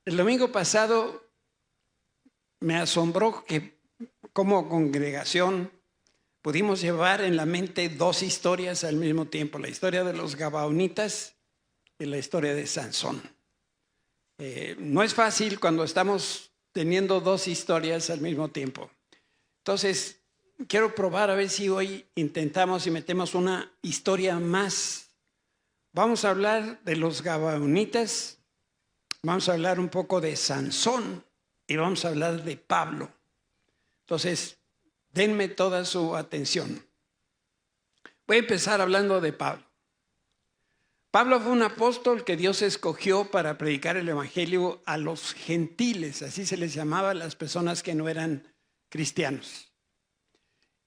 El domingo pasado me asombró que como congregación pudimos llevar en la mente dos historias al mismo tiempo, la historia de los Gabaonitas y la historia de Sansón. No es fácil cuando estamos teniendo dos historias al mismo tiempo. Entonces, quiero probar a ver si hoy intentamos y metemos una historia más. Vamos a hablar de los Gabaonitas, vamos a hablar un poco de Sansón y vamos a hablar de Pablo. Entonces, denme toda su atención. Voy a empezar hablando de Pablo. Pablo fue un apóstol que Dios escogió para predicar el evangelio a los gentiles, así se les llamaba a las personas que no eran cristianos.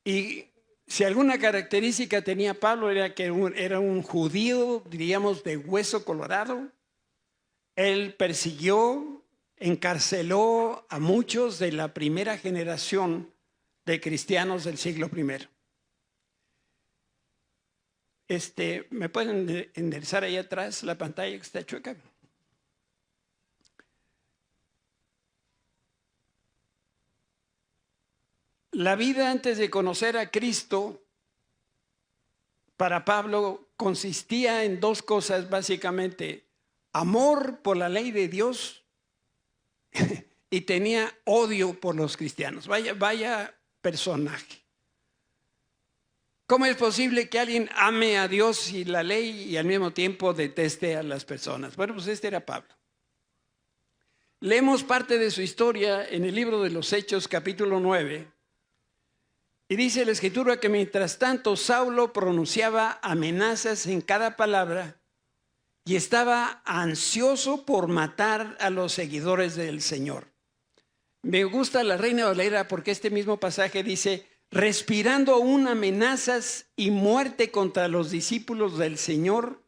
Y si alguna característica tenía Pablo era que era un judío, diríamos, de hueso colorado. Él persiguió, encarceló a muchos de la primera generación de cristianos del siglo I. ¿Me pueden enderezar ahí atrás la pantalla que está chueca? La vida antes de conocer a Cristo, para Pablo, consistía en dos cosas básicamente: amor por la ley de Dios y tenía odio por los cristianos. Vaya personaje. ¿Cómo es posible que alguien ame a Dios y la ley y al mismo tiempo deteste a las personas? Bueno, pues este era Pablo. Leemos parte de su historia en el libro de los Hechos, capítulo 9. Y dice la Escritura que mientras tanto Saulo pronunciaba amenazas en cada palabra y estaba ansioso por matar a los seguidores del Señor. Me gusta la Reina Valera porque este mismo pasaje dice: respirando aún amenazas y muerte contra los discípulos del Señor,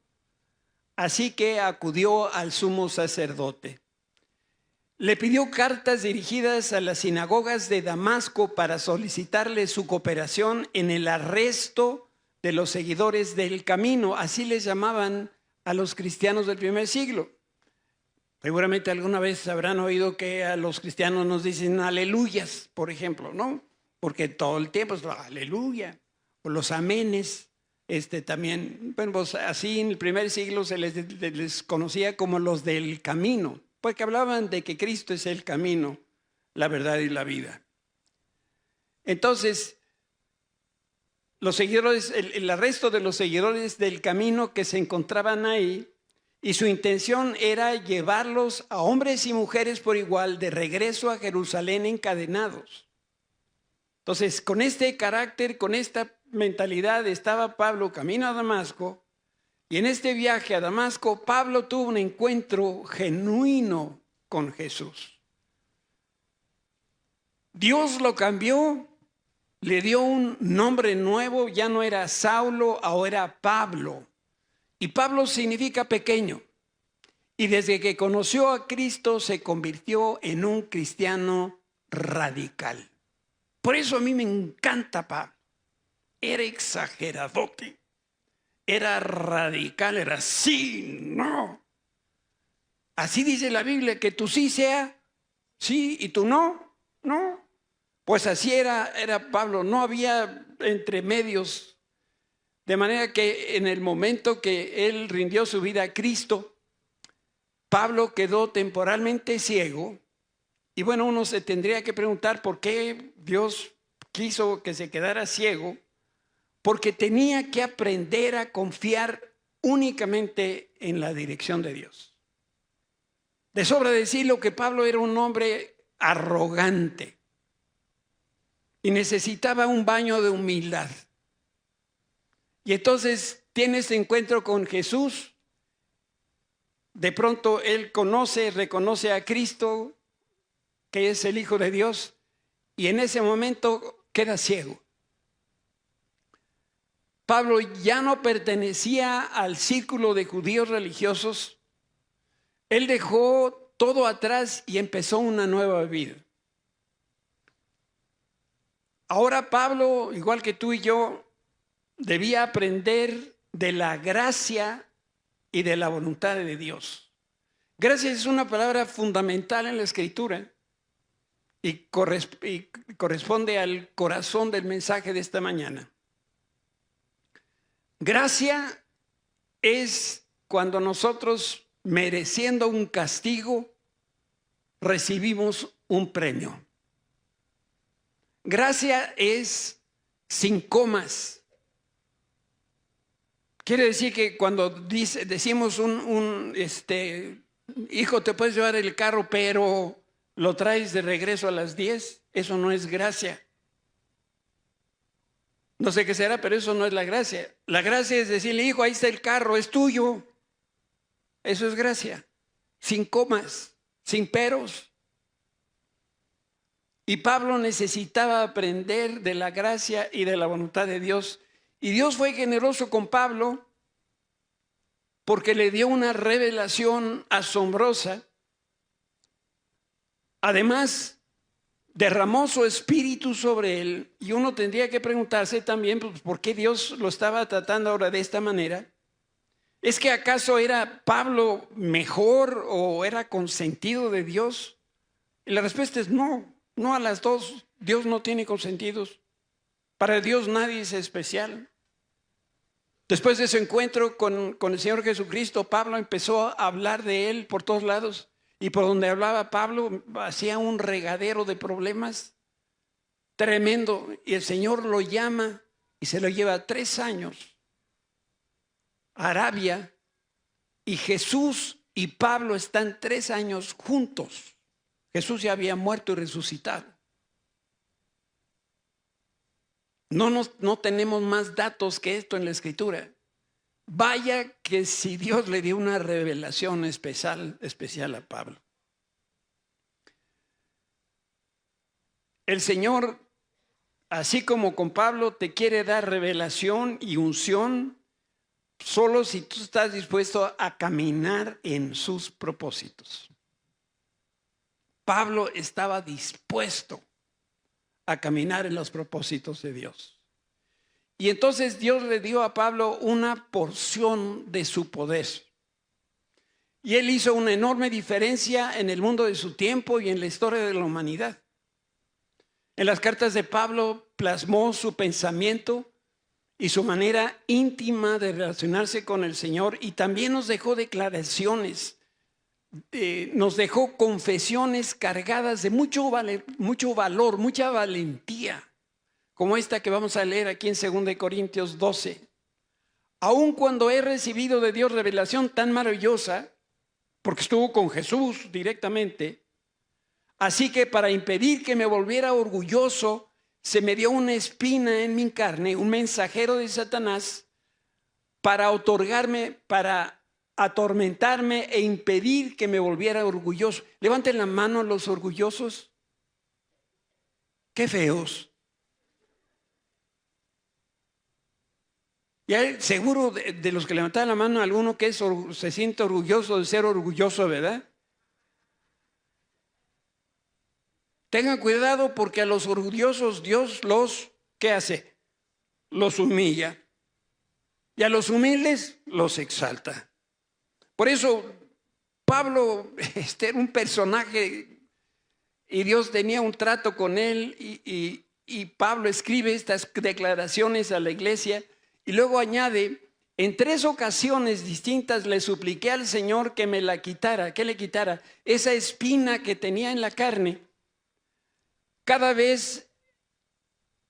así que acudió al sumo sacerdote. Le pidió cartas dirigidas a las sinagogas de Damasco para solicitarle su cooperación en el arresto de los seguidores del camino. Así les llamaban a los cristianos del primer siglo. Seguramente alguna vez habrán oído que a los cristianos nos dicen aleluyas, por ejemplo, ¿no? Porque todo el tiempo es aleluya, o los amenes, también, bueno, pues así en el primer siglo se les conocía como los del camino, porque hablaban de que Cristo es el camino, la verdad y la vida. Entonces, los seguidores, el arresto de los seguidores del camino que se encontraban ahí, y su intención era llevarlos a hombres y mujeres por igual de regreso a Jerusalén encadenados. Entonces, con este carácter, con esta mentalidad, estaba Pablo camino a Damasco. Y en este viaje a Damasco, Pablo tuvo un encuentro genuino con Jesús. Dios lo cambió, le dio un nombre nuevo, ya no era Saulo, ahora era Pablo. Y Pablo significa pequeño. Y desde que conoció a Cristo se convirtió en un cristiano radical. Por eso a mí me encanta Pablo. Era exageradote. Era radical, era sí, no. Así dice la Biblia, que tú sí sea sí y tú no, no. Pues así era Pablo, no había entremedios. De manera que en el momento que él rindió su vida a Cristo, Pablo quedó temporalmente ciego. Y bueno, uno se tendría que preguntar por qué Dios quiso que se quedara ciego. Porque tenía que aprender a confiar únicamente en la dirección de Dios. De sobra decirlo que Pablo era un hombre arrogante y necesitaba un baño de humildad. Y entonces tiene ese encuentro con Jesús. De pronto él reconoce a Cristo, que es el Hijo de Dios, y en ese momento queda ciego. Pablo ya no pertenecía al círculo de judíos religiosos. Él dejó todo atrás y empezó una nueva vida. Ahora Pablo, igual que tú y yo, debía aprender de la gracia y de la voluntad de Dios. Gracia es una palabra fundamental en la Escritura y corresponde al corazón del mensaje de esta mañana. Gracia es cuando nosotros, mereciendo un castigo, recibimos un premio. Gracia es sin comas. Quiere decir que cuando decimos hijo, te puedes llevar el carro, pero lo traes de regreso a las 10, eso no es gracia. No sé qué será, pero eso no es la gracia. La gracia es decirle, hijo, ahí está el carro, es tuyo. Eso es gracia, sin comas, sin peros. Y Pablo necesitaba aprender de la gracia y de la voluntad de Dios. Y Dios fue generoso con Pablo porque le dio una revelación asombrosa. Además, derramó su espíritu sobre él, y uno tendría que preguntarse también, pues, ¿por qué Dios lo estaba tratando ahora de esta manera? ¿Es que acaso era Pablo mejor o era consentido de Dios? Y la respuesta es no, no a las dos. Dios no tiene consentidos. Para Dios nadie es especial. Después de su encuentro con el Señor Jesucristo, Pablo empezó a hablar de él por todos lados. Y por donde hablaba Pablo, hacía un regadero de problemas tremendo. Y el Señor lo llama y se lo lleva 3 años a Arabia. Y Jesús y Pablo están 3 años juntos. Jesús ya había muerto y resucitado. No tenemos más datos que esto en la Escritura. Vaya que si Dios le dio una revelación especial a Pablo. El Señor, así como con Pablo, te quiere dar revelación y unción solo si tú estás dispuesto a caminar en sus propósitos. Pablo estaba dispuesto a caminar en los propósitos de Dios. Y entonces Dios le dio a Pablo una porción de su poder. Y él hizo una enorme diferencia en el mundo de su tiempo y en la historia de la humanidad. En las cartas de Pablo plasmó su pensamiento y su manera íntima de relacionarse con el Señor, y también nos dejó declaraciones, nos dejó confesiones cargadas de mucho valor, mucha valentía, como esta que vamos a leer aquí en 2 Corintios 12. Aun cuando he recibido de Dios revelación tan maravillosa, porque estuvo con Jesús directamente, así que para impedir que me volviera orgulloso, se me dio una espina en mi carne, un mensajero de Satanás, para atormentarme e impedir que me volviera orgulloso. Levanten la mano los orgullosos. Qué feos. Y hay, seguro de los que levantaron la mano, alguno que se siente orgulloso de ser orgulloso, ¿verdad? Tengan cuidado, porque a los orgullosos Dios ¿qué hace? Los humilla. Y a los humildes los exalta. Por eso Pablo era un personaje y Dios tenía un trato con él, y Pablo escribe estas declaraciones a la iglesia. Y luego añade, en 3 ocasiones distintas le supliqué al Señor que me la quitara, que le quitara esa espina que tenía en la carne. Cada vez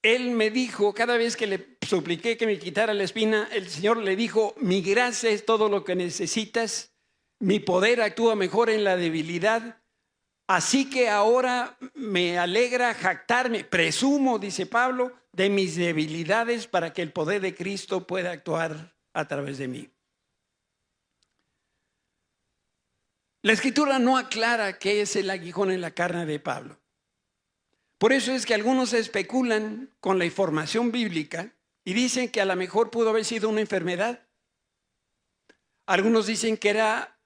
él me dijo, cada vez que le supliqué que me quitara la espina, el Señor le dijo, mi gracia es todo lo que necesitas, mi poder actúa mejor en la debilidad. Así que ahora me alegra jactarme, presumo, dice Pablo, de mis debilidades para que el poder de Cristo pueda actuar a través de mí. La Escritura no aclara qué es el aguijón en la carne de Pablo. Por eso es que algunos especulan con la información bíblica y dicen que a lo mejor pudo haber sido una enfermedad. Algunos dicen que era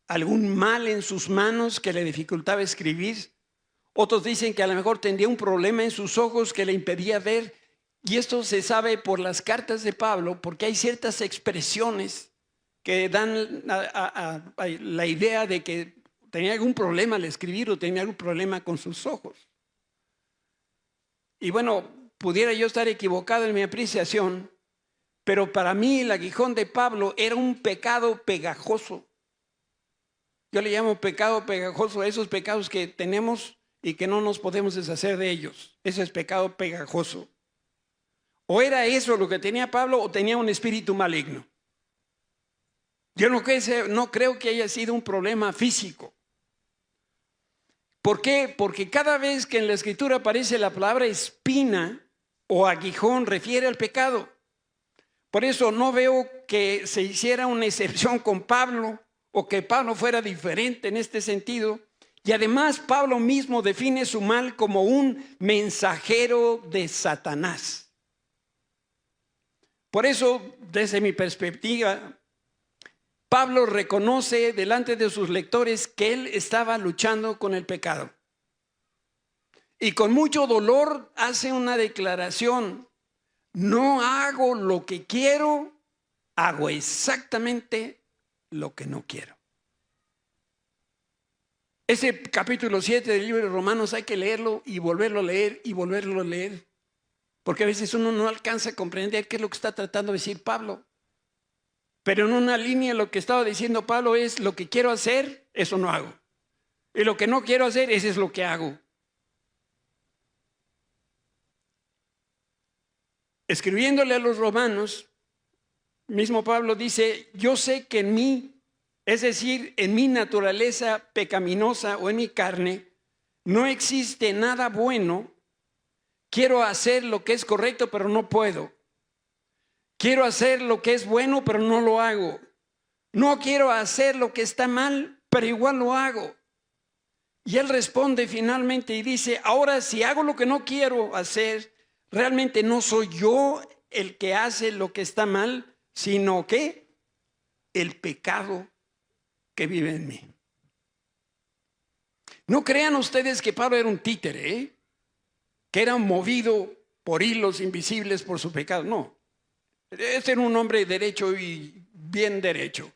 algún mal en sus manos que le dificultaba escribir. Otros dicen que a lo mejor tendría un problema en sus ojos que le impedía ver. Y esto se sabe por las cartas de Pablo, porque hay ciertas expresiones que dan la idea de que tenía algún problema al escribir o tenía algún problema con sus ojos. Y bueno, pudiera yo estar equivocado en mi apreciación, pero para mí el aguijón de Pablo era un pecado pegajoso. Yo le llamo pecado pegajoso a esos pecados que tenemos y que no nos podemos deshacer de ellos. Ese es pecado pegajoso. O era eso lo que tenía Pablo o tenía un espíritu maligno. Yo no creo que haya sido un problema físico. ¿Por qué? Porque cada vez que en la Escritura aparece la palabra espina o aguijón refiere al pecado. Por eso no veo que se hiciera una excepción con Pablo o que Pablo fuera diferente en este sentido. Y además Pablo mismo define su mal como un mensajero de Satanás. Por eso, desde mi perspectiva, Pablo reconoce delante de sus lectores que él estaba luchando con el pecado. Y con mucho dolor hace una declaración: no hago lo que quiero, hago exactamente lo que no quiero. Ese capítulo 7 del libro de Romanos hay que leerlo y volverlo a leer y volverlo a leer. Porque a veces uno no alcanza a comprender qué es lo que está tratando de decir Pablo. Pero en una línea lo que estaba diciendo Pablo es: lo que quiero hacer, eso no hago. Y lo que no quiero hacer, eso es lo que hago. Escribiéndole a los romanos, mismo Pablo dice: yo sé que en mí, es decir, en mi naturaleza pecaminosa o en mi carne, no existe nada bueno. Quiero hacer lo que es correcto, pero no puedo. Quiero hacer lo que es bueno, pero no lo hago. No quiero hacer lo que está mal, pero igual lo hago. Y él responde finalmente y dice: ahora si hago lo que no quiero hacer, realmente no soy yo el que hace lo que está mal, sino que el pecado que vive en mí. No crean ustedes que Pablo era un títere, que era movido por hilos invisibles por su pecado. No. Este era un hombre derecho y bien derecho.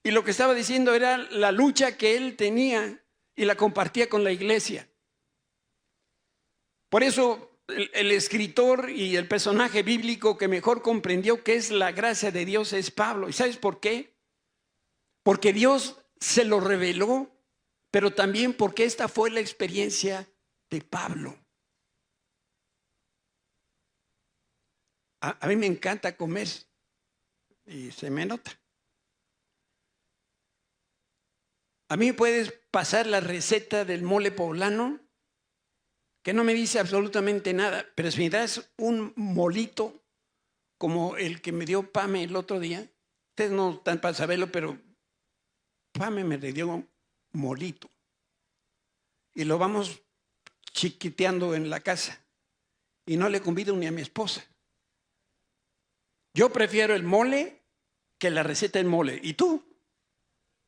Y lo que estaba diciendo era la lucha que él tenía y la compartía con la iglesia. Por eso el escritor y el personaje bíblico que mejor comprendió qué es la gracia de Dios es Pablo. ¿Y sabes por qué? Porque Dios se lo reveló, pero también porque esta fue la experiencia de Pablo. A mí me encanta comer y se me nota. A mí me puedes pasar la receta del mole poblano, que no me dice absolutamente nada, pero si me das un molito como el que me dio Pame el otro día, ustedes no están para saberlo, pero Pame me le dio molito y lo vamos chiquiteando en la casa y no le convido ni a mi esposa. Yo prefiero el mole que la receta del mole. ¿Y tú?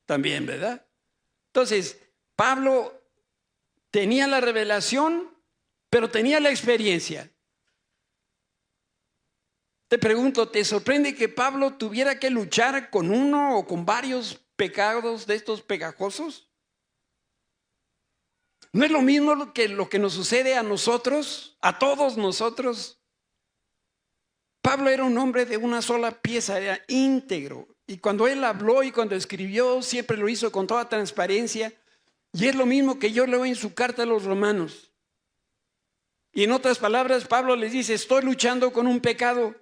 También, ¿verdad? Entonces, Pablo tenía la revelación, pero tenía la experiencia. Te pregunto, ¿te sorprende que Pablo tuviera que luchar con uno o con varios pecados de estos pegajosos? ¿No es lo mismo lo que nos sucede a nosotros, a todos nosotros? Pablo era un hombre de una sola pieza, era íntegro. Y cuando él habló y cuando escribió, siempre lo hizo con toda transparencia. Y es lo mismo que yo leo en su carta a los romanos. Y en otras palabras, Pablo les dice: estoy luchando con un pecado,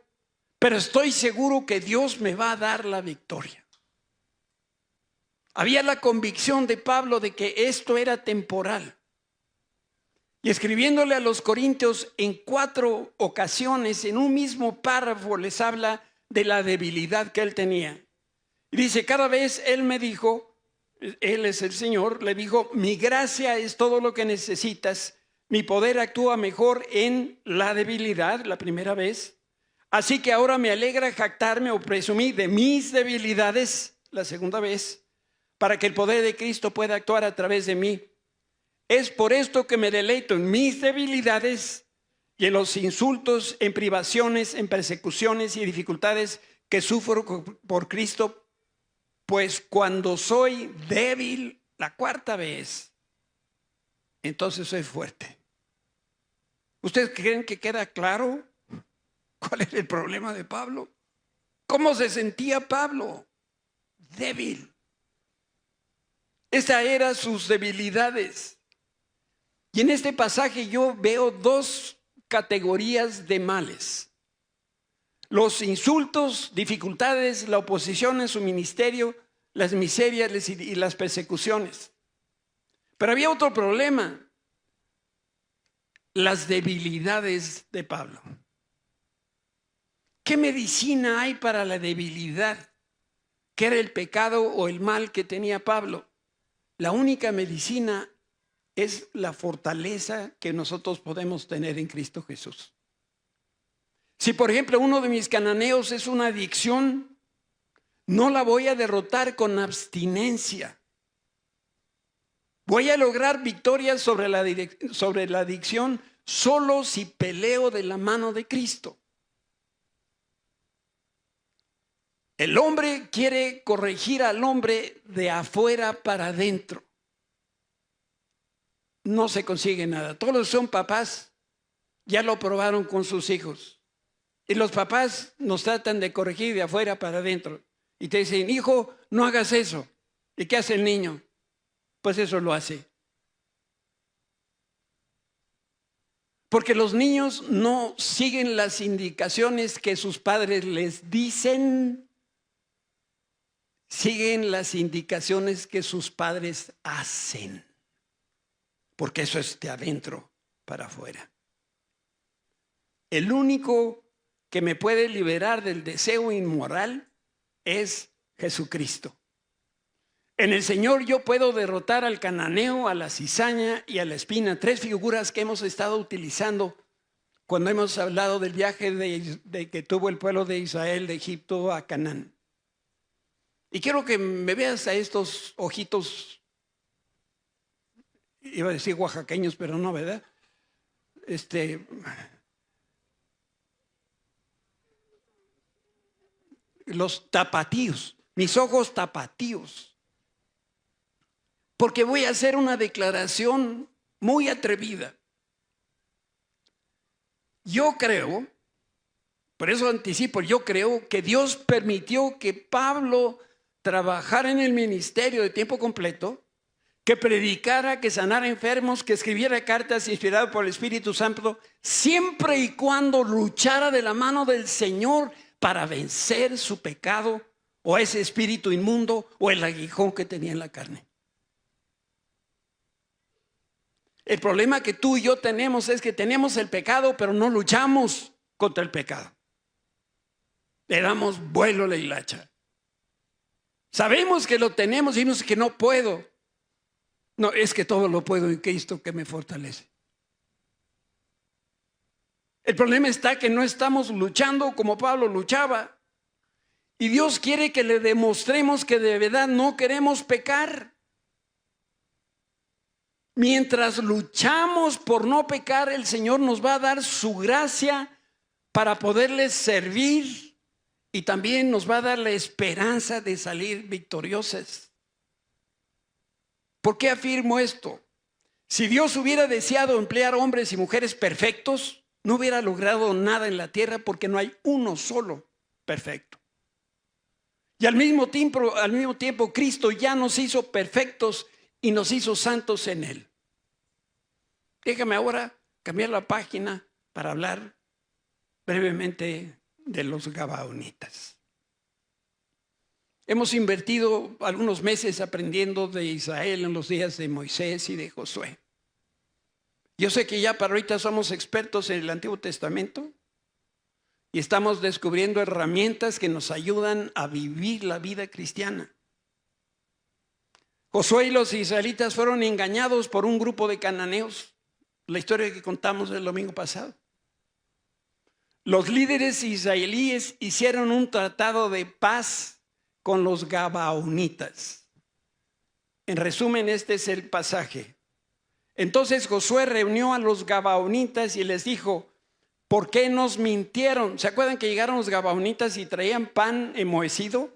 pero estoy seguro que Dios me va a dar la victoria. Había la convicción de Pablo de que esto era temporal. Y escribiéndole a los corintios en 4 ocasiones, en un mismo párrafo, les habla de la debilidad que él tenía. Y dice: cada vez él me dijo, él es el Señor, le dijo: mi gracia es todo lo que necesitas, mi poder actúa mejor en la debilidad, la primera vez. Así que ahora me alegra jactarme o presumir de mis debilidades, la segunda vez, para que el poder de Cristo pueda actuar a través de mí. Es por esto que me deleito en mis debilidades y en los insultos, en privaciones, en persecuciones y dificultades que sufro por Cristo, pues cuando soy débil, la cuarta vez, entonces soy fuerte. ¿Ustedes creen que queda claro cuál es el problema de Pablo? ¿Cómo se sentía Pablo? Débil. Estas eran sus debilidades. Y en este pasaje yo veo dos categorías de males: los insultos, dificultades, la oposición en su ministerio, las miserias y las persecuciones. Pero había otro problema: las debilidades de Pablo. ¿Qué medicina hay para la debilidad? ¿Qué era el pecado o el mal que tenía Pablo? La única medicina es la fortaleza que nosotros podemos tener en Cristo Jesús. Si, por ejemplo, uno de mis cananeos es una adicción, no la voy a derrotar con abstinencia. Voy a lograr victorias sobre la adicción solo si peleo de la mano de Cristo. El hombre quiere corregir al hombre de afuera para adentro. No se consigue nada. Todos los que son papás ya lo probaron con sus hijos. Y los papás nos tratan de corregir de afuera para adentro. Y te dicen: hijo, no hagas eso. ¿Y qué hace el niño? Pues eso lo hace. Porque los niños no siguen las indicaciones que sus padres les dicen. Siguen las indicaciones que sus padres hacen. Porque eso es de adentro para afuera. El único que me puede liberar del deseo inmoral es Jesucristo. En el Señor yo puedo derrotar al cananeo, a la cizaña y a la espina, tres figuras que hemos estado utilizando cuando hemos hablado del viaje de que tuvo el pueblo de Israel de Egipto a Canaán. Y quiero que me veas a estos ojitos, iba a decir oaxaqueños, pero no, ¿verdad? Los tapatíos, mis ojos tapatíos. Porque voy a hacer una declaración muy atrevida. Yo creo, por eso anticipo, yo creo que Dios permitió que Pablo trabajara en el ministerio de tiempo completo, que predicara, que sanara enfermos, que escribiera cartas inspiradas por el Espíritu Santo, siempre y cuando luchara de la mano del Señor para vencer su pecado o ese espíritu inmundo o el aguijón que tenía en la carne. El problema que tú y yo tenemos es que tenemos el pecado, pero no luchamos contra el pecado. Le damos vuelo a la hilacha. Sabemos que lo tenemos y decimos que no puedo. No, es que todo lo puedo en Cristo que me fortalece. El problema está que no estamos luchando como Pablo luchaba. Y Dios quiere que le demostremos que de verdad no queremos pecar. Mientras luchamos por no pecar, el Señor nos va a dar su gracia para poderles servir. Y también nos va a dar la esperanza de salir victoriosas. ¿Por qué afirmo esto? Si Dios hubiera deseado emplear hombres y mujeres perfectos, no hubiera logrado nada en la tierra porque no hay uno solo perfecto. Y al mismo tiempo Cristo ya nos hizo perfectos y nos hizo santos en Él. Déjame ahora cambiar la página para hablar brevemente de los gabaonitas. Hemos invertido algunos meses aprendiendo de Israel en los días de Moisés y de Josué. Yo sé que ya para ahorita somos expertos en el Antiguo Testamento y estamos descubriendo herramientas que nos ayudan a vivir la vida cristiana. Josué y los israelitas fueron engañados por un grupo de cananeos. La historia que contamos el domingo pasado. Los líderes israelíes hicieron un tratado de paz con los gabaonitas. En resumen, este es el pasaje. Entonces Josué reunió a los gabaonitas y les dijo: ¿Por qué nos mintieron? ¿Se acuerdan que llegaron los gabaonitas y traían pan enmohecido?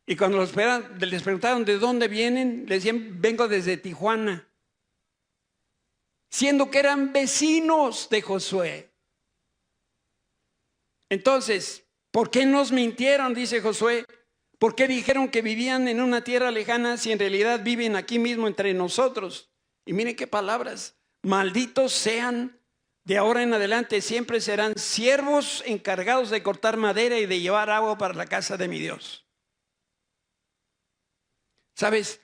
Y cuando les preguntaron de dónde vienen, les decían, vengo desde Tijuana. Siendo que eran vecinos de Josué. Entonces, ¿por qué nos mintieron? Dice Josué. ¿Por qué dijeron que vivían en una tierra lejana si en realidad viven aquí mismo entre nosotros? Y miren qué palabras. Malditos sean. De ahora en adelante siempre serán siervos encargados de cortar madera y de llevar agua para la casa de mi Dios. ¿Sabes?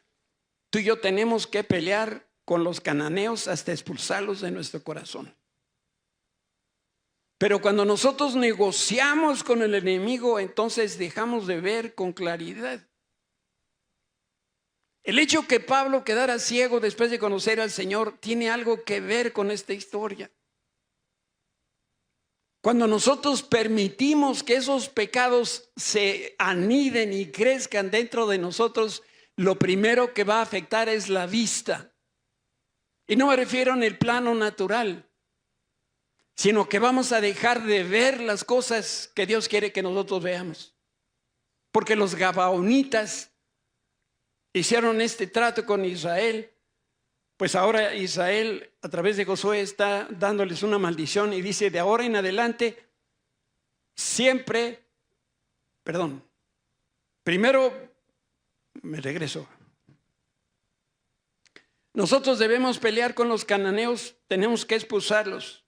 Tú y yo tenemos que pelear con los cananeos hasta expulsarlos de nuestro corazón. Pero cuando nosotros negociamos con el enemigo, entonces dejamos de ver con claridad. El hecho que Pablo quedara ciego después de conocer al Señor tiene algo que ver con esta historia. Cuando nosotros permitimos que esos pecados se aniden y crezcan dentro de nosotros, lo primero que va a afectar es la vista. Y no me refiero en el plano natural, sino que vamos a dejar de ver las cosas que Dios quiere que nosotros veamos. Porque los gabaonitas hicieron este trato con Israel. Pues ahora Israel a través de Josué está dándoles una maldición y dice de ahora en adelante primero me regreso. Nosotros debemos pelear con los cananeos, tenemos que expulsarlos,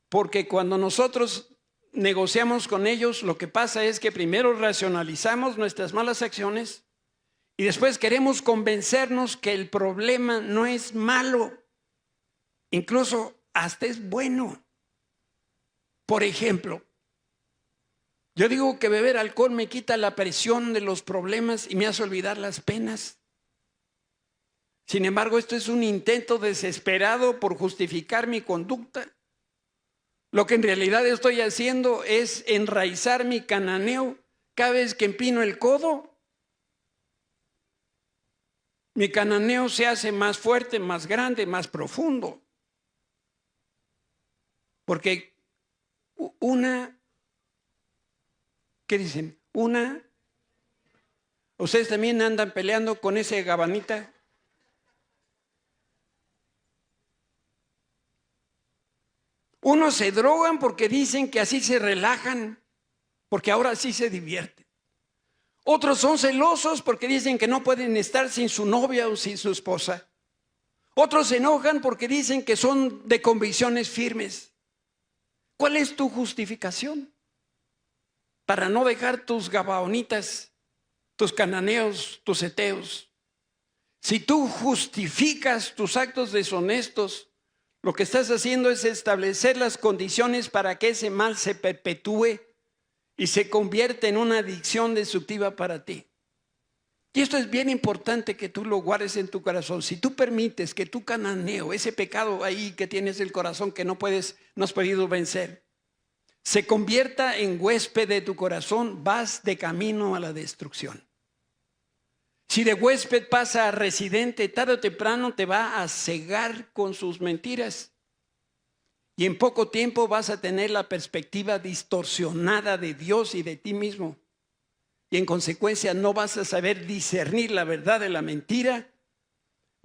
porque cuando nosotros negociamos con ellos, lo que pasa es que primero racionalizamos nuestras malas acciones. Y después queremos convencernos que el problema no es malo, incluso hasta es bueno. Por ejemplo, yo digo que beber alcohol me quita la presión de los problemas y me hace olvidar las penas. Sin embargo, esto es un intento desesperado por justificar mi conducta. Lo que en realidad estoy haciendo es enraizar mi cananeo cada vez que empino el codo. Mi cananeo se hace más fuerte, más grande, más profundo. Porque ¿qué dicen? ¿Ustedes también andan peleando con ese gabanita? Unos se drogan porque dicen que así se relajan, porque ahora sí se divierten. Otros son celosos porque dicen que no pueden estar sin su novia o sin su esposa. Otros se enojan porque dicen que son de convicciones firmes. ¿Cuál es tu justificación? Para no dejar tus gabaonitas, tus cananeos, tus heteos. Si tú justificas tus actos deshonestos, lo que estás haciendo es establecer las condiciones para que ese mal se perpetúe y se convierte en una adicción destructiva para ti. Y esto es bien importante que tú lo guardes en tu corazón. Si tú permites que tu cananeo, ese pecado ahí que tienes en el corazón que no has podido vencer, se convierta en huésped de tu corazón, vas de camino a la destrucción. Si de huésped pasa a residente, tarde o temprano te va a cegar con sus mentiras. Y en poco tiempo vas a tener la perspectiva distorsionada de Dios y de ti mismo. Y en consecuencia no vas a saber discernir la verdad de la mentira.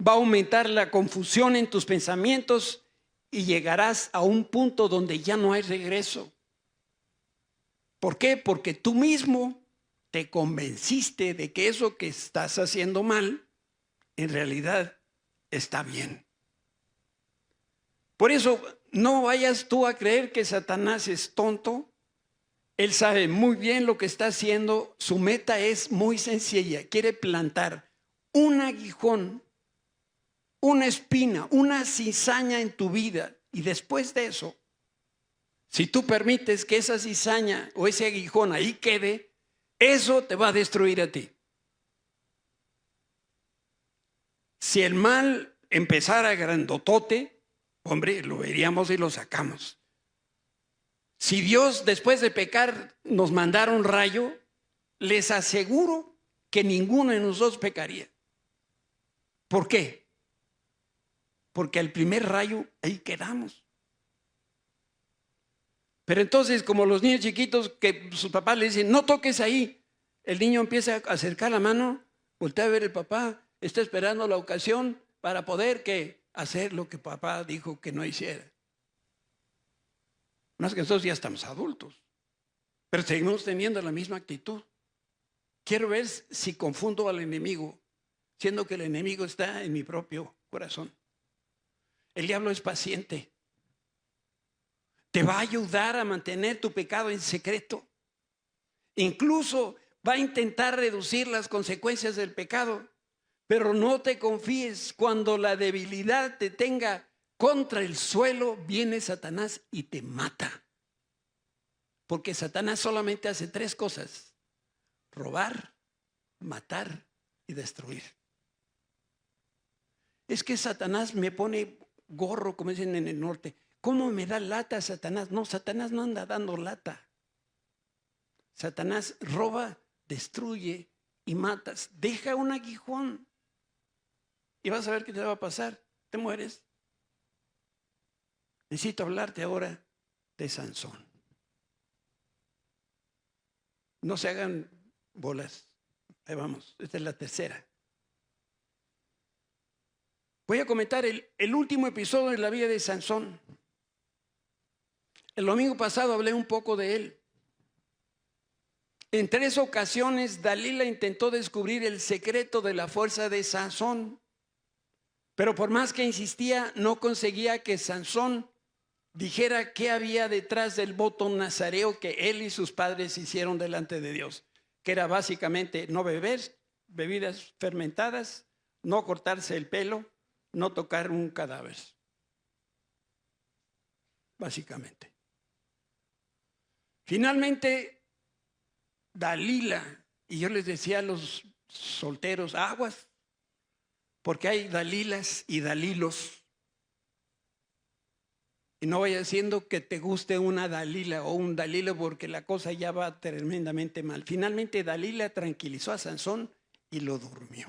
Va a aumentar la confusión en tus pensamientos y llegarás a un punto donde ya no hay regreso. ¿Por qué? Porque tú mismo te convenciste de que eso que estás haciendo mal, en realidad está bien. Por eso, no vayas tú a creer que Satanás es tonto. Él sabe muy bien lo que está haciendo. Su meta es muy sencilla. Quiere plantar un aguijón, una espina, una cizaña en tu vida. Y después de eso, si tú permites que esa cizaña o ese aguijón ahí quede, eso te va a destruir a ti. Si el mal empezara grandotote, hombre, lo veríamos y lo sacamos. Si Dios después de pecar nos mandara un rayo, les aseguro que ninguno de nosotros pecaría. ¿Por qué? Porque al primer rayo ahí quedamos. Pero entonces, como los niños chiquitos que sus papás le dicen, no toques ahí, el niño empieza a acercar la mano, voltea a ver el papá, está esperando la ocasión para poder hacer lo que papá dijo que no hiciera. Más que nosotros ya estamos adultos, pero seguimos teniendo la misma actitud. Quiero ver si confundo al enemigo, siendo que el enemigo está en mi propio corazón. El diablo es paciente. Te va a ayudar a mantener tu pecado en secreto. Incluso va a intentar reducir las consecuencias del pecado. Pero no te confíes, cuando la debilidad te tenga contra el suelo, viene Satanás y te mata. Porque Satanás solamente hace 3 cosas: robar, matar y destruir. Es que Satanás me pone gorro, como dicen en el norte. ¿Cómo me da lata Satanás? No, Satanás no anda dando lata. Satanás roba, destruye y matas. Deja un aguijón y vas a ver qué te va a pasar. Te mueres. Necesito hablarte ahora de Sansón. No se hagan bolas. Ahí vamos, esta es la tercera. Voy a comentar el último episodio de la vida de Sansón. El domingo pasado hablé un poco de él. En 3 ocasiones Dalila intentó descubrir el secreto de la fuerza de Sansón, pero por más que insistía, no conseguía que Sansón dijera qué había detrás del voto nazareo que él y sus padres hicieron delante de Dios, que era básicamente no beber bebidas fermentadas, no cortarse el pelo, no tocar un cadáver. Básicamente. Finalmente, Dalila, y yo les decía a los solteros, aguas, porque hay Dalilas y Dalilos. Y no vaya siendo que te guste una Dalila o un Dalilo, porque la cosa ya va tremendamente mal. Finalmente Dalila tranquilizó a Sansón y lo durmió.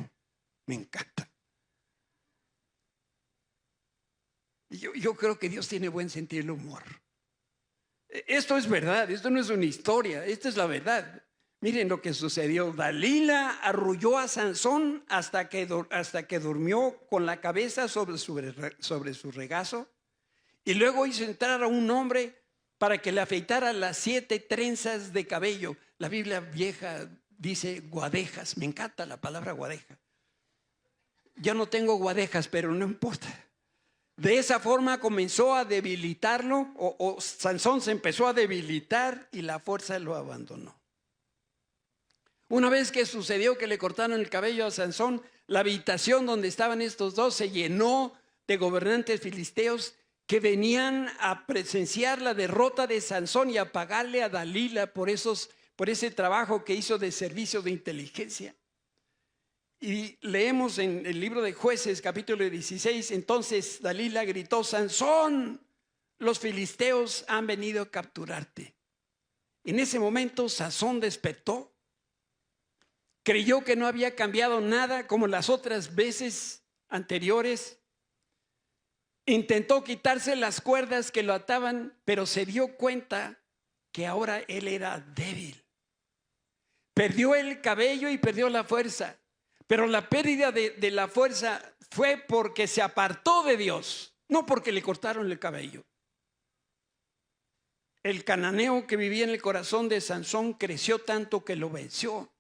Me encanta. Yo creo que Dios tiene buen sentido del humor. Esto es verdad, esto no es una historia, esta es la verdad. Miren lo que sucedió. Dalila arrulló a Sansón hasta que durmió con la cabeza sobre su regazo, y luego hizo entrar a un hombre para que le afeitara las 7 trenzas de cabello. La Biblia vieja dice guadejas. Me encanta la palabra guadeja. Yo no tengo guadejas, pero no importa. De esa forma comenzó a debilitarlo, o Sansón se empezó a debilitar y la fuerza lo abandonó. Una vez que sucedió que le cortaron el cabello a Sansón, la habitación donde estaban estos dos se llenó de gobernantes filisteos que venían a presenciar la derrota de Sansón y a pagarle a Dalila por ese trabajo que hizo de servicio de inteligencia. Y leemos en el libro de Jueces, capítulo 16, entonces Dalila gritó: Sansón, los filisteos han venido a capturarte. En ese momento Sansón despertó, creyó que no había cambiado nada como las otras veces anteriores. Intentó quitarse las cuerdas que lo ataban, pero se dio cuenta que ahora él era débil. Perdió el cabello y perdió la fuerza. Pero la pérdida de la fuerza fue porque se apartó de Dios, no porque le cortaron el cabello. El cananeo que vivía en el corazón de Sansón creció tanto que lo venció.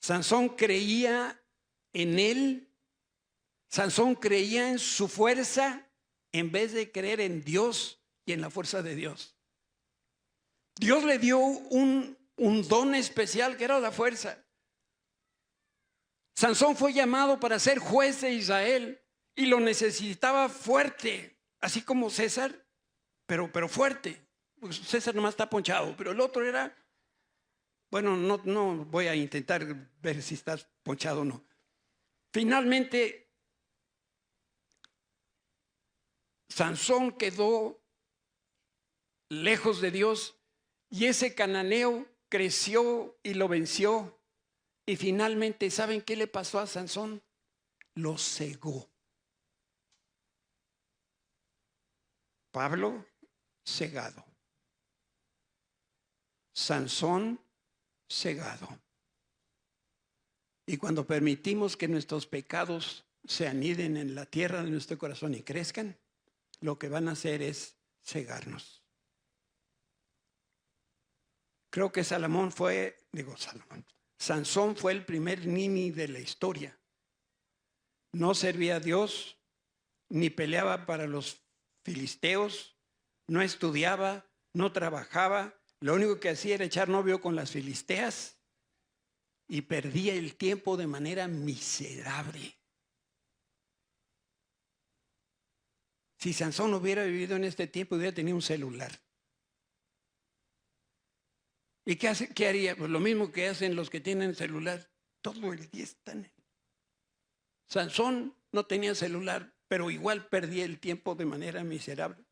Sansón creía en él. Sansón creía en su fuerza en vez de creer en Dios y en la fuerza de Dios. Dios le dio un don especial que era la fuerza. Sansón fue llamado para ser juez de Israel y lo necesitaba fuerte, así como César, pero fuerte. Pues César nomás está ponchado, pero el otro era, bueno, no voy a intentar ver si estás ponchado o no. Finalmente, Sansón quedó lejos de Dios y ese cananeo creció y lo venció. Y finalmente, ¿saben qué le pasó a Sansón? Lo cegó. Pablo, cegado. Sansón cegado. Y cuando permitimos que nuestros pecados se aniden en la tierra de nuestro corazón y crezcan, lo que van a hacer es cegarnos. Creo que Sansón fue el primer nini de la historia. No servía a Dios, ni peleaba para los filisteos, no estudiaba, no trabajaba. Lo único que hacía era echar novio con las filisteas y perdía el tiempo de manera miserable. Si Sansón hubiera vivido en este tiempo, hubiera tenido un celular. ¿Y qué haría? Pues lo mismo que hacen los que tienen celular. Todo el día están. Sansón no tenía celular, pero igual perdía el tiempo de manera miserable.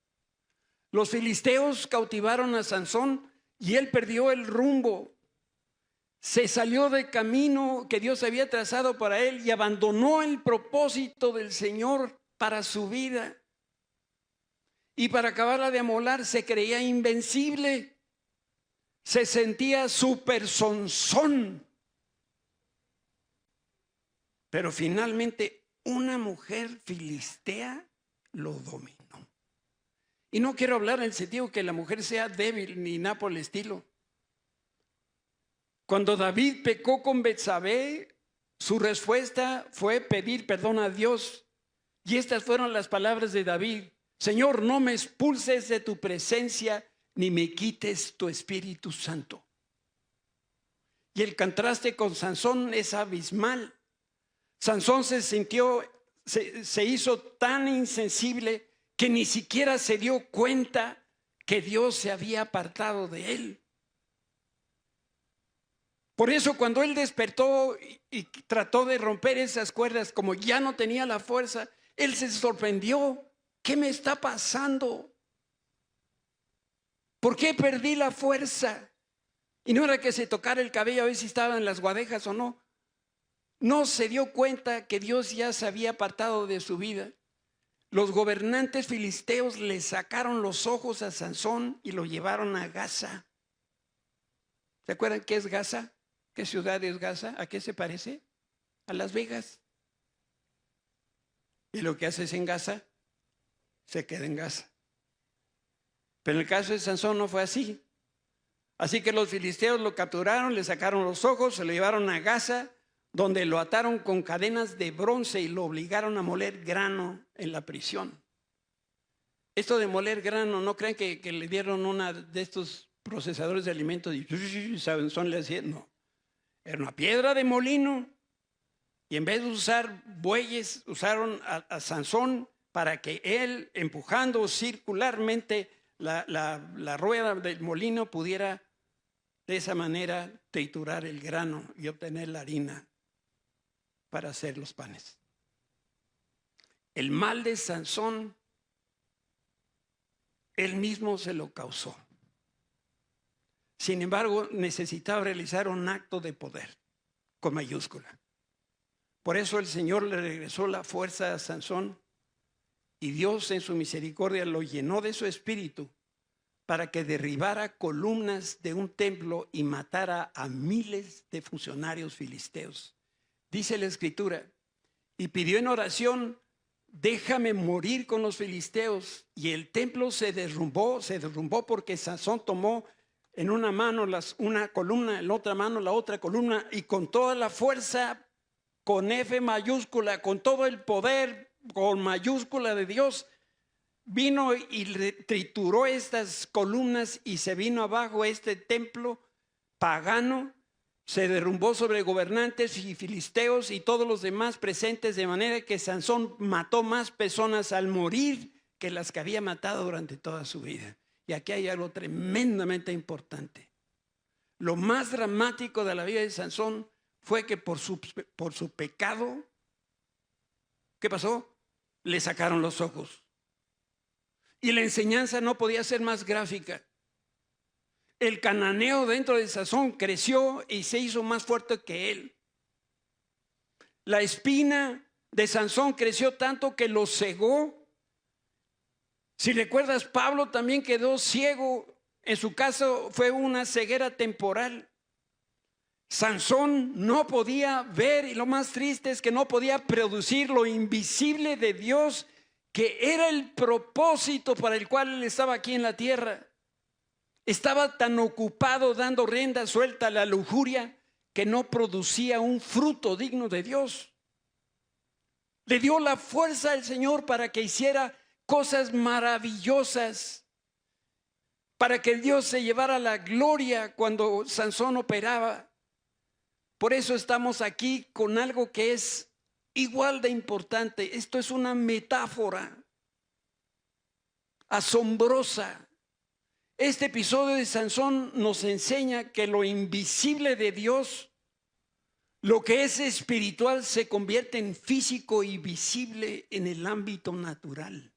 Los filisteos cautivaron a Sansón y él perdió el rumbo. Se salió del camino que Dios había trazado para él y abandonó el propósito del Señor para su vida. Y para acabarla de amolar, se creía invencible. Se sentía súper Sansón. Pero finalmente una mujer filistea lo dominó. Y no quiero hablar en el sentido que la mujer sea débil ni nada por el estilo. Cuando David pecó con Betsabé, su respuesta fue pedir perdón a Dios. Y estas fueron las palabras de David: Señor, no me expulses de tu presencia, ni me quites tu Espíritu Santo. Y el contraste con Sansón es abismal. Sansón se hizo tan insensible que ni siquiera se dio cuenta que Dios se había apartado de él. Por eso cuando él despertó y trató de romper esas cuerdas, como ya no tenía la fuerza, él se sorprendió. ¿Qué me está pasando? ¿Por qué perdí la fuerza? Y no era que se tocara el cabello a ver si estaban en las guadejas o no. No se dio cuenta que Dios ya se había apartado de su vida. Los gobernantes filisteos le sacaron los ojos a Sansón y lo llevaron a Gaza. ¿Se acuerdan qué es Gaza? ¿Qué ciudad es Gaza? ¿A qué se parece? A Las Vegas. Y lo que haces en Gaza, se queda en Gaza. Pero en el caso de Sansón no fue así. Así que los filisteos lo capturaron, le sacaron los ojos, se lo llevaron a Gaza, donde lo ataron con cadenas de bronce y lo obligaron a moler grano en la prisión. Esto de moler grano, no crean que le dieron una de estos procesadores de alimentos y Sansón le hacía, no. Era una piedra de molino y en vez de usar bueyes, usaron a Sansón para que él, empujando circularmente la rueda del molino, pudiera de esa manera triturar el grano y obtener la harina para hacer los panes. El mal de Sansón, él mismo se lo causó. Sin embargo, necesitaba realizar un acto de poder, con mayúscula. Por eso el Señor le regresó la fuerza a Sansón y Dios en su misericordia lo llenó de su espíritu para que derribara columnas de un templo y matara a miles de funcionarios filisteos. Dice la Escritura, y pidió en oración, déjame morir con los filisteos. Y el templo se derrumbó porque Sansón tomó en una mano una columna, en la otra mano la otra columna, y con toda la fuerza, con F mayúscula, con todo el poder, con mayúscula de Dios, vino y trituró estas columnas y se vino abajo este templo pagano. Se derrumbó sobre gobernantes y filisteos y todos los demás presentes, de manera que Sansón mató más personas al morir que las que había matado durante toda su vida. Y aquí hay algo tremendamente importante. Lo más dramático de la vida de Sansón fue que por su pecado, ¿qué pasó? Le sacaron los ojos. Y la enseñanza no podía ser más gráfica. El cananeo dentro de Sansón creció y se hizo más fuerte que él. La espina de Sansón creció tanto que lo cegó. Si recuerdas, Pablo también quedó ciego En su caso fue una ceguera temporal. Sansón no podía ver, y lo más triste es que no podía producir lo invisible de Dios, que era el propósito para el cual él estaba aquí en la tierra. Estaba tan ocupado dando rienda suelta a la lujuria que no producía un fruto digno de Dios. Le dio la fuerza al Señor para que hiciera cosas maravillosas, para que Dios se llevara la gloria cuando Sansón operaba. Por eso estamos aquí con algo que es igual de importante. Esto es una metáfora asombrosa. Este episodio de Sansón nos enseña que lo invisible de Dios, lo que es espiritual, se convierte en físico y visible en el ámbito natural.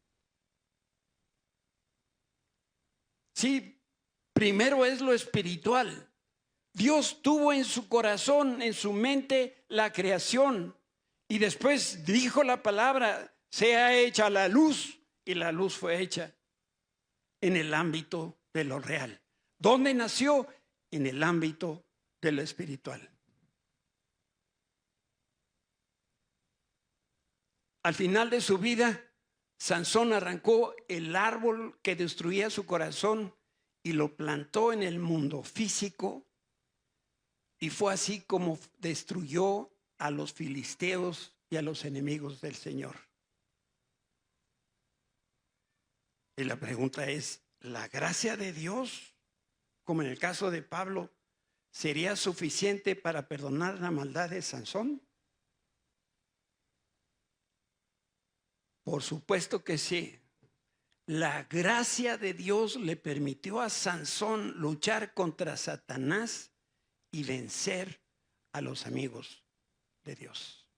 Sí, primero es lo espiritual. Dios tuvo en su corazón, en su mente, la creación. Y después dijo la palabra, sea hecha la luz. Y la luz fue hecha en el ámbito de lo real. ¿Dónde nació? En el ámbito de lo espiritual. Al final de su vida, Sansón arrancó el árbol que destruía su corazón y lo plantó en el mundo físico. Y fue así como destruyó a los filisteos y a los enemigos del Señor. Y la pregunta es, ¿la gracia de Dios, como en el caso de Pablo, sería suficiente para perdonar la maldad de Sansón? Por supuesto que sí. La gracia de Dios le permitió a Sansón luchar contra Satanás y vencer a los amigos de Dios.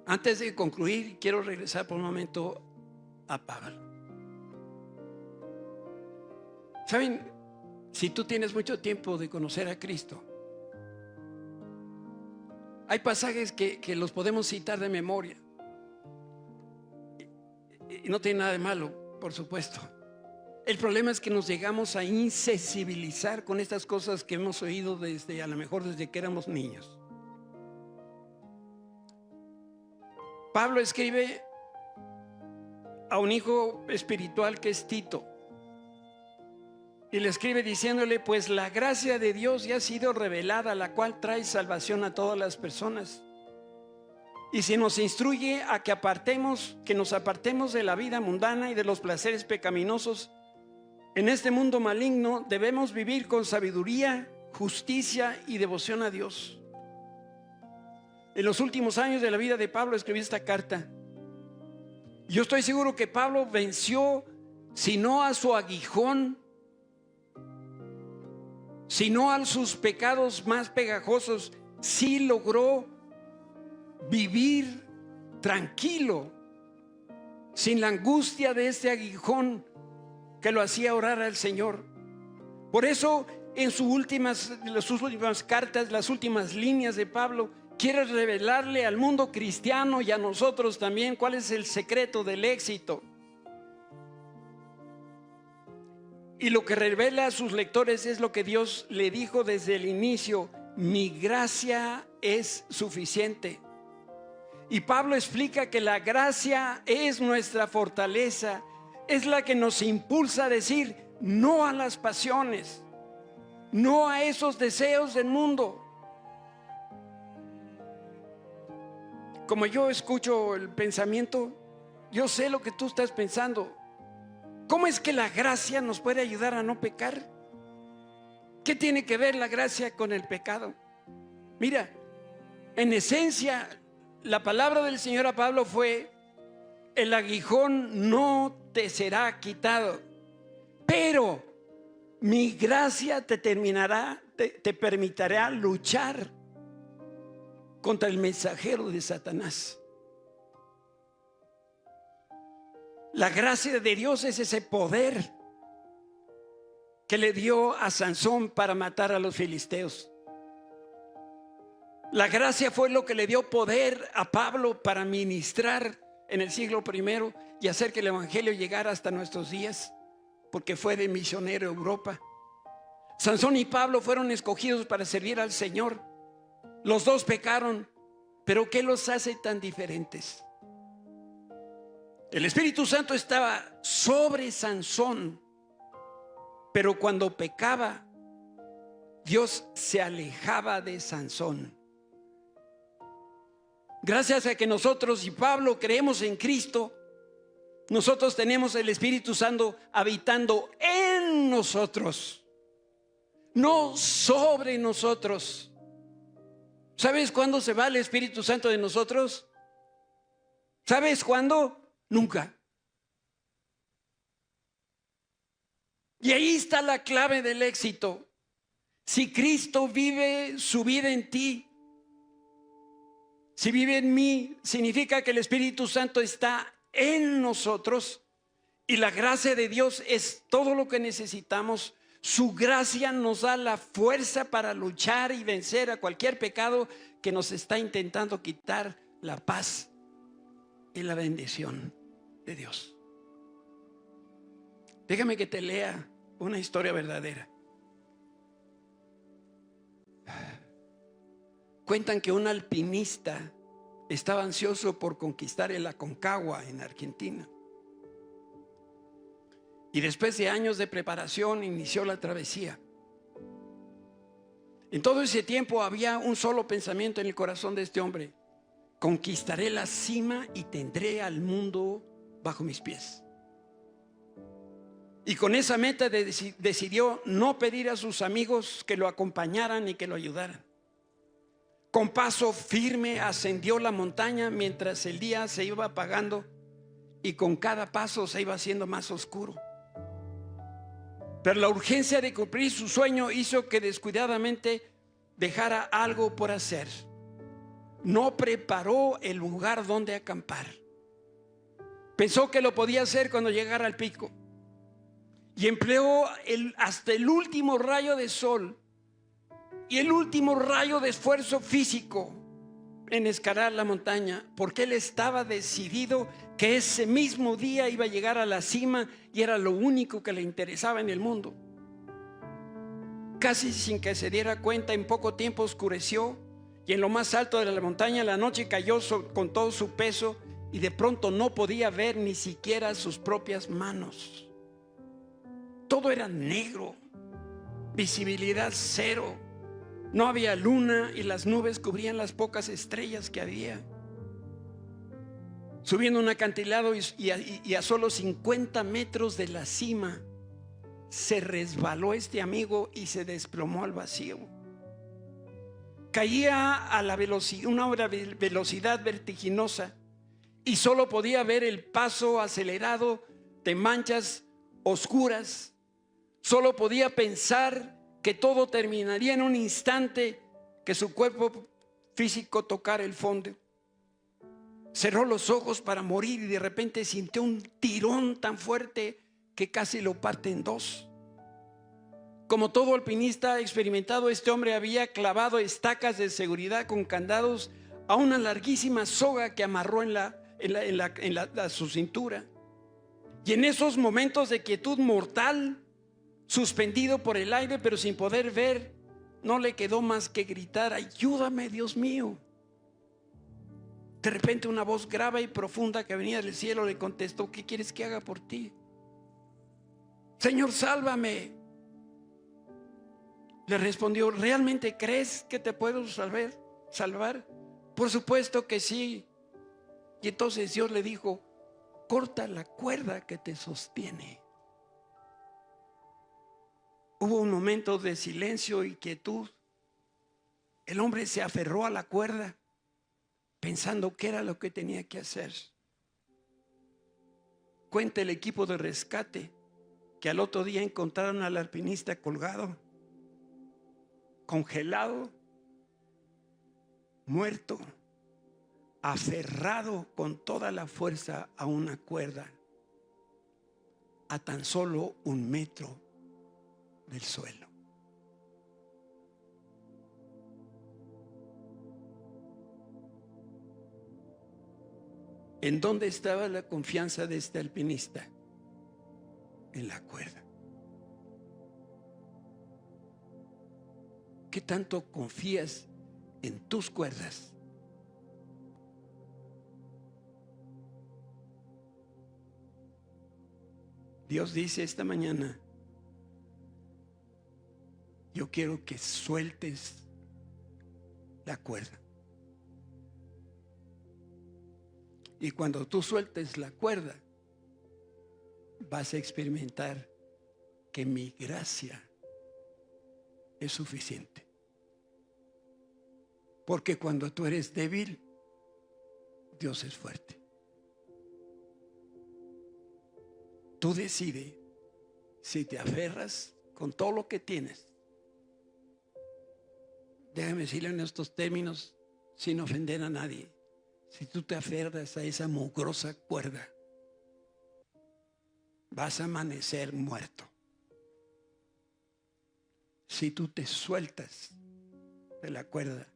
Antes de concluir, quiero regresar por un momento a Pablo. ¿Saben? Si tú tienes mucho tiempo de conocer a Cristo, hay pasajes que los podemos citar de memoria. Y no tiene nada de malo, por supuesto. El problema es que nos llegamos a insensibilizar con estas cosas que hemos oído a lo mejor desde que éramos niños. Pablo escribe a un hijo espiritual que es Tito. Y le escribe diciéndole, pues la gracia de Dios ya ha sido revelada, la cual trae salvación a todas las personas. Y si nos instruye a que nos apartemos de la vida mundana y de los placeres pecaminosos, en este mundo maligno debemos vivir con sabiduría, justicia y devoción a Dios. En los últimos años de la vida de Pablo escribí esta carta. Yo estoy seguro que Pablo venció, si no a su aguijón, si no a sus pecados más pegajosos, sí logró vivir tranquilo, sin la angustia de este aguijón que lo hacía orar al Señor. Por eso en sus últimas cartas, las últimas líneas de Pablo, quiere revelarle al mundo cristiano y a nosotros también cuál es el secreto del éxito. Y lo que revela a sus lectores es lo que Dios le dijo desde el inicio: mi gracia es suficiente. Y Pablo explica que la gracia es nuestra fortaleza, es la que nos impulsa a decir no a las pasiones, no a esos deseos del mundo. Como yo escucho el pensamiento, yo sé lo que tú estás pensando. ¿Cómo es que la gracia nos puede ayudar a no pecar? ¿Qué tiene que ver la gracia con el pecado? Mira, en esencia, la palabra del Señor a Pablo fue: el aguijón no te será quitado, pero mi gracia te permitirá luchar contra el mensajero de Satanás. La gracia de Dios es ese poder que le dio a Sansón para matar a los filisteos. La gracia fue lo que le dio poder a Pablo para ministrar en el siglo I y hacer que el evangelio llegara hasta nuestros días, porque fue de misionero a Europa. Sansón y Pablo fueron escogidos para servir al Señor. Los dos pecaron, pero ¿qué los hace tan diferentes? El Espíritu Santo estaba sobre Sansón, pero cuando pecaba, Dios se alejaba de Sansón. Gracias a que nosotros y Pablo creemos en Cristo, nosotros tenemos el Espíritu Santo habitando en nosotros, no sobre nosotros. ¿Sabes cuándo se va el Espíritu Santo de nosotros? ¿Sabes cuándo? Nunca. Y ahí está la clave del éxito. Si Cristo vive su vida en ti, si vive en mí, significa que el Espíritu Santo está en nosotros y la gracia de Dios es todo lo que necesitamos. Su gracia nos da la fuerza para luchar y vencer a cualquier pecado que nos está intentando quitar la paz y la bendición de Dios. Déjame que te lea una historia verdadera. Cuentan que un alpinista estaba ansioso por conquistar el Aconcagua en Argentina. Y después de años de preparación inició la travesía. En todo ese tiempo había un solo pensamiento en el corazón de este hombre: conquistaré la cima y tendré al mundo bajo mis pies. Y con esa meta decidió no pedir a sus amigos que lo acompañaran ni que lo ayudaran. Con paso firme ascendió la montaña mientras el día se iba apagando y con cada paso se iba haciendo más oscuro. Pero la urgencia de cumplir su sueño hizo que descuidadamente dejara algo por hacer. No preparó el lugar donde acampar. Pensó que lo podía hacer cuando llegara al pico y empleó hasta el último rayo de sol y el último rayo de esfuerzo físico en escalar la montaña, porque él estaba decidido que ese mismo día iba a llegar a la cima y era lo único que le interesaba en el mundo. Casi sin que se diera cuenta, en poco tiempo oscureció y en lo más alto de la montaña la noche cayó con todo su peso y de pronto no podía ver ni siquiera sus propias manos. Todo era negro, visibilidad cero. No había luna y las nubes cubrían las pocas estrellas que había. Subiendo un acantilado y a solo 50 metros de la cima, se resbaló este amigo y se desplomó al vacío. Caía a una velocidad vertiginosa y solo podía ver el paso acelerado de manchas oscuras. Solo podía pensar que todo terminaría en un instante que su cuerpo físico tocara el fondo. Cerró los ojos para morir y de repente sintió un tirón tan fuerte que casi lo parte en dos. Como todo alpinista experimentado, este hombre había clavado estacas de seguridad con candados a una larguísima soga que amarró a su cintura. Y en esos momentos de quietud mortal, suspendido por el aire pero sin poder ver, no le quedó más que gritar: ayúdame, Dios mío. De repente una voz grave y profunda que venía del cielo le contestó: ¿qué quieres que haga por ti? Señor, sálvame. Le respondió: ¿realmente crees que te puedo salvar? Por supuesto que sí. Y entonces Dios le dijo: corta la cuerda que te sostiene. Hubo un momento de silencio y quietud. El hombre se aferró a la cuerda pensando qué era lo que tenía que hacer. Cuenta el equipo de rescate que al otro día encontraron al alpinista colgado, congelado, muerto, aferrado con toda la fuerza a una cuerda a tan solo 1 metro del suelo. ¿En dónde estaba la confianza de este alpinista? En la cuerda. ¿Qué tanto confías en tus cuerdas? Dios dice esta mañana, yo quiero que sueltes la cuerda. Y cuando tú sueltes la cuerda, vas a experimentar que mi gracia es suficiente. Porque cuando tú eres débil, Dios es fuerte. Tú decides si te aferras con todo lo que tienes. Déjame decirle en estos términos, sin ofender a nadie. Si tú te aferras a esa mugrosa cuerda, vas a amanecer muerto. Si tú te sueltas de la cuerda,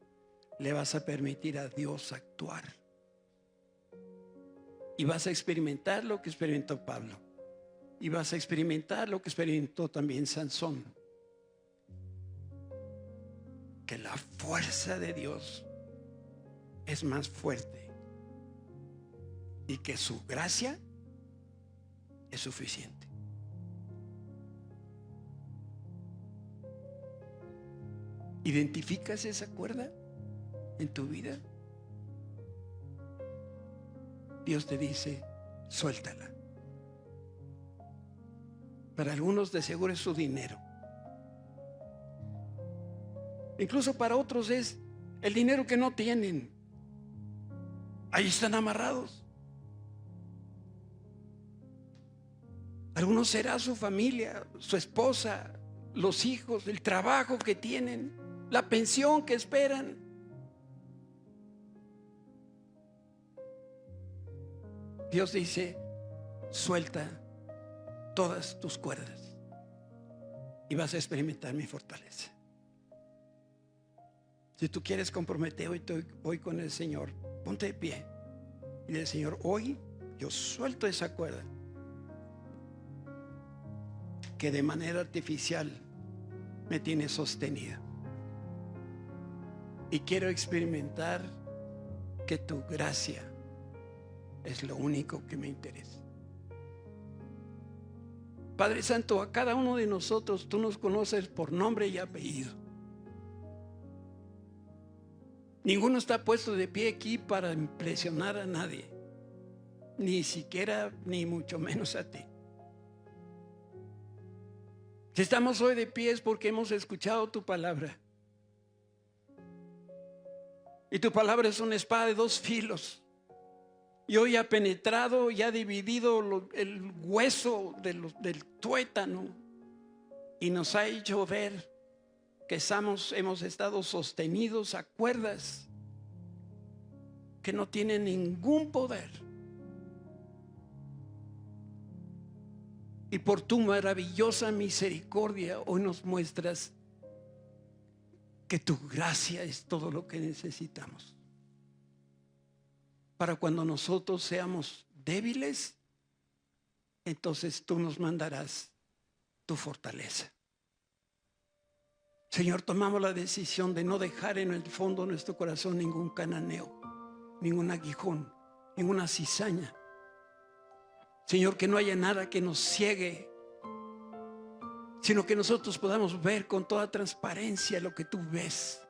le vas a permitir a Dios actuar. Y vas a experimentar lo que experimentó Pablo. Y vas a experimentar lo que experimentó también Sansón. Que la fuerza de Dios es más fuerte. Y que su gracia es suficiente. ¿Identificas esa cuerda en tu vida? Dios te dice, suéltala. Para algunos de seguro es su dinero. Incluso para otros es el dinero que no tienen. Ahí están amarrados. Algunos será su familia, su esposa, los hijos, el trabajo que tienen, la pensión que esperan. Dios dice, suelta todas tus cuerdas y vas a experimentar mi fortaleza. Si tú quieres comprometer hoy con el Señor, ponte de pie y dile, Señor, hoy yo suelto esa cuerda que de manera artificial me tiene sostenida. Y quiero experimentar que tu gracia es lo único que me interesa. Padre Santo, a cada uno de nosotros tú nos conoces por nombre y apellido. Ninguno está puesto de pie aquí para impresionar a nadie, ni siquiera, ni mucho menos a ti. Si estamos hoy de pie es porque hemos escuchado tu palabra. Y tu palabra es una espada de dos filos. Y hoy ha penetrado y ha dividido el hueso del tuétano. Y nos ha hecho ver que hemos estado sostenidos a cuerdas que no tienen ningún poder. Y por tu maravillosa misericordia hoy nos muestras que tu gracia es todo lo que necesitamos. Para cuando nosotros seamos débiles, entonces tú nos mandarás tu fortaleza. Señor, tomamos la decisión de no dejar en el fondo de nuestro corazón ningún cananeo, ningún aguijón, ninguna cizaña. Señor, que no haya nada que nos ciegue, sino que nosotros podamos ver con toda transparencia lo que tú ves.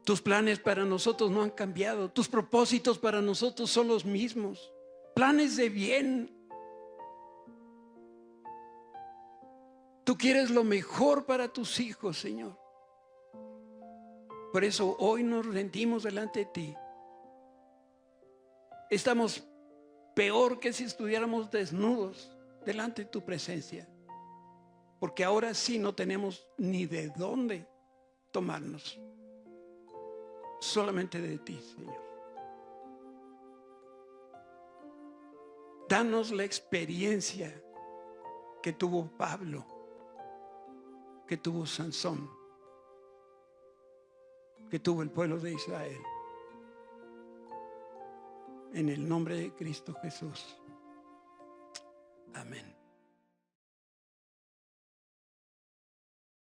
Tus planes para nosotros no han cambiado. Tus propósitos para nosotros son los mismos. Planes de bien. Tú quieres lo mejor para tus hijos, Señor. Por eso hoy nos rendimos delante de ti. Estamos peor que si estuviéramos desnudos delante de tu presencia. Porque ahora sí no tenemos ni de dónde tomarnos. Solamente de ti, Señor. Danos la experiencia que tuvo Pablo, que tuvo Sansón, que tuvo el pueblo de Israel. en el nombre de Cristo Jesús. Amén.